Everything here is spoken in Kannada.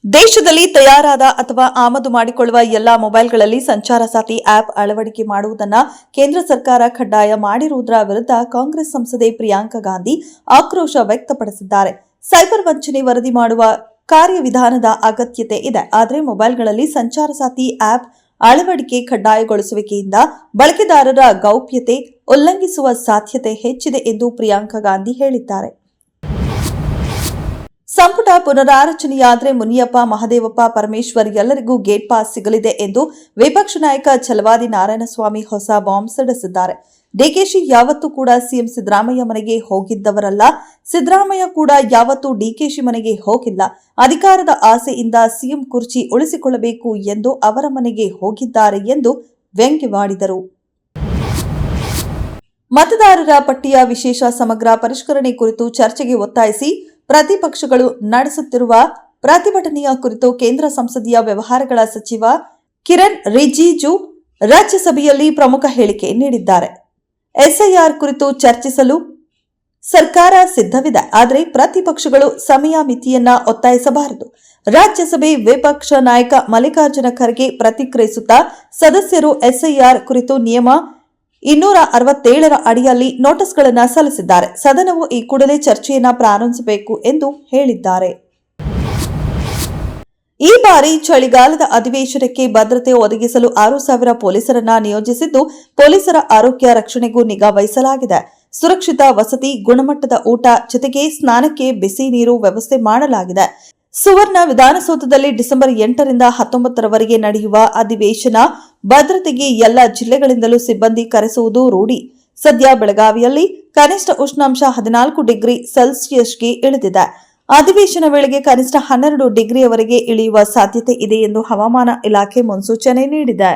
ದೇಶದಲ್ಲಿ ತಯಾರಾದ ಅಥವಾ ಆಮದು ಮಾಡಿಕೊಳ್ಳುವ ಎಲ್ಲಾ ಮೊಬೈಲ್ಗಳಲ್ಲಿ ಸಂಚಾರ ಸಾಥಿ ಆಪ್ ಅಳವಡಿಕೆ ಮಾಡುವುದನ್ನು ಕೇಂದ್ರ ಸರ್ಕಾರ ಕಡ್ಡಾಯ ಮಾಡಿರುವುದರ ವಿರುದ್ಧ ಕಾಂಗ್ರೆಸ್ ಸಂಸದೆ ಪ್ರಿಯಾಂಕಾ ಗಾಂಧಿ ಆಕ್ರೋಶ ವ್ಯಕ್ತಪಡಿಸಿದ್ದಾರೆ. ಸೈಬರ್ ವಂಚನೆ ವರದಿ ಮಾಡುವ ಕಾರ್ಯವಿಧಾನದ ಅಗತ್ಯತೆ ಇದೆ, ಆದರೆ ಮೊಬೈಲ್ಗಳಲ್ಲಿ ಸಂಚಾರ ಸಾಥಿ ಆಪ್ ಅಳವಡಿಕೆ ಕಡ್ಡಾಯಗೊಳಿಸುವಿಕೆಯಿಂದ ಬಳಕೆದಾರರ ಗೌಪ್ಯತೆ ಉಲ್ಲಂಘಿಸುವ ಸಾಧ್ಯತೆ ಹೆಚ್ಚಿದೆ ಎಂದು ಪ್ರಿಯಾಂಕಾ ಗಾಂಧಿ ಹೇಳಿದ್ದಾರೆ. ಸಂಪುಟ ಪುನರಾರಚನೆಯಾದರೆ ಮುನಿಯಪ್ಪ, ಮಹದೇವಪ್ಪ, ಪರಮೇಶ್ವರ್ ಎಲ್ಲರಿಗೂ ಗೇಟ್ ಪಾಸ್ ಸಿಗಲಿದೆ ಎಂದು ವಿಪಕ್ಷ ನಾಯಕ ಛಲವಾದಿ ನಾರಾಯಣಸ್ವಾಮಿ ಹೊಸ ಬಾಂಬ್ ಸಿಡಿಸಿದ್ದಾರೆ. ಡಿಕೆಶಿ ಯಾವತ್ತೂ ಕೂಡ ಸಿಎಂ ಸಿದ್ದರಾಮಯ್ಯ ಮನೆಗೆ ಹೋಗಿದ್ದವರಲ್ಲ, ಸಿದ್ದರಾಮಯ್ಯ ಕೂಡ ಯಾವತ್ತೂ ಡಿಕೆಶಿ ಮನೆಗೆ ಹೋಗಿಲ್ಲ. ಅಧಿಕಾರದ ಆಸೆಯಿಂದ ಸಿಎಂ ಕುರ್ಚಿ ಉಳಿಸಿಕೊಳ್ಳಬೇಕು ಎಂದು ಅವರ ಮನೆಗೆ ಹೋಗಿದ್ದಾರೆ ಎಂದು ವ್ಯಂಗ್ಯವಾಡಿದರು. ಮತದಾರರ ಪಟ್ಟಿಯ ವಿಶೇಷ ಸಮಗ್ರ ಪರಿಷ್ಕರಣೆ ಕುರಿತು ಚರ್ಚೆಗೆ ಒತ್ತಾಯಿಸಿ ಪ್ರತಿಪಕ್ಷಗಳು ನಡೆಸುತ್ತಿರುವ ಪ್ರತಿಭಟನೆಯ ಕುರಿತು ಕೇಂದ್ರ ಸಂಸದೀಯ ವ್ಯವಹಾರಗಳ ಸಚಿವ ಕಿರಣ್ ರಿಜಿಜು ರಾಜ್ಯಸಭೆಯಲ್ಲಿ ಪ್ರಮುಖ ಹೇಳಿಕೆ ನೀಡಿದ್ದಾರೆ. ಎಸ್ಐಆರ್ ಕುರಿತು ಚರ್ಚಿಸಲು ಸರ್ಕಾರ ಸಿದ್ಧವಿದೆ, ಆದರೆ ಪ್ರತಿಪಕ್ಷಗಳು ಸಮಯ ಮಿತಿಯನ್ನ ಒತ್ತಾಯಿಸಬಾರದು. ರಾಜ್ಯಸಭೆ ವಿಪಕ್ಷ ನಾಯಕ ಮಲ್ಲಿಕಾರ್ಜುನ ಖರ್ಗೆ ಪ್ರತಿಕ್ರಿಯಿಸುತ್ತಾ, ಸದಸ್ಯರು ಎಸ್ಐಆರ್ ಕುರಿತು ನಿಯಮ 267ರ ಅಡಿಯಲ್ಲಿ ನೋಟಿಸ್ಗಳನ್ನು ಸಲ್ಲಿಸಿದ್ದಾರೆ. ಸದನವು ಈ ಕೂಡಲೇ ಚರ್ಚೆಯನ್ನು ಪ್ರಾರಂಭಿಸಬೇಕು ಎಂದು ಹೇಳಿದ್ದಾರೆ. ಈ ಬಾರಿ ಚಳಿಗಾಲದ ಅಧಿವೇಶನಕ್ಕೆ ಭದ್ರತೆ ಒದಗಿಸಲು 6,000 ಪೊಲೀಸರನ್ನ ನಿಯೋಜಿಸಿದ್ದು, ಪೊಲೀಸರ ಆರೋಗ್ಯ ರಕ್ಷಣೆಗೂ ನಿಗಾ ವಹಿಸಲಾಗಿದೆ. ಸುರಕ್ಷಿತ ವಸತಿ, ಗುಣಮಟ್ಟದ ಊಟ ಜೊತೆಗೆ ಸ್ನಾನಕ್ಕೆ ಬಿಸಿ ನೀರು ವ್ಯವಸ್ಥೆ ಮಾಡಲಾಗಿದೆ. ಸುವರ್ಣ ವಿಧಾನಸೌಧದಲ್ಲಿ ಡಿಸೆಂಬರ್ 8ರಿಂದ 19ರವರೆಗೆ ನಡೆಯುವ ಅಧಿವೇಶನ ಭದ್ರತೆಗೆ ಎಲ್ಲ ಜಿಲ್ಲೆಗಳಿಂದಲೂ ಸಿಬ್ಬಂದಿ ಕರೆಸುವುದು ರೂಢಿ. ಸದ್ಯ ಬೆಳಗಾವಿಯಲ್ಲಿ ಕನಿಷ್ಠ ಉಷ್ಣಾಂಶ 14 ಡಿಗ್ರಿ ಸೆಲ್ಸಿಯಸ್ಗೆ ಇಳಿದಿದೆ. ಅಧಿವೇಶನ ವೇಳೆಗೆ ಕನಿಷ್ಠ 12 ಡಿಗ್ರಿಯವರೆಗೆ ಇಳಿಯುವ ಸಾಧ್ಯತೆ ಇದೆ ಎಂದು ಹವಾಮಾನ ಇಲಾಖೆ ಮುನ್ಸೂಚನೆ ನೀಡಿದೆ.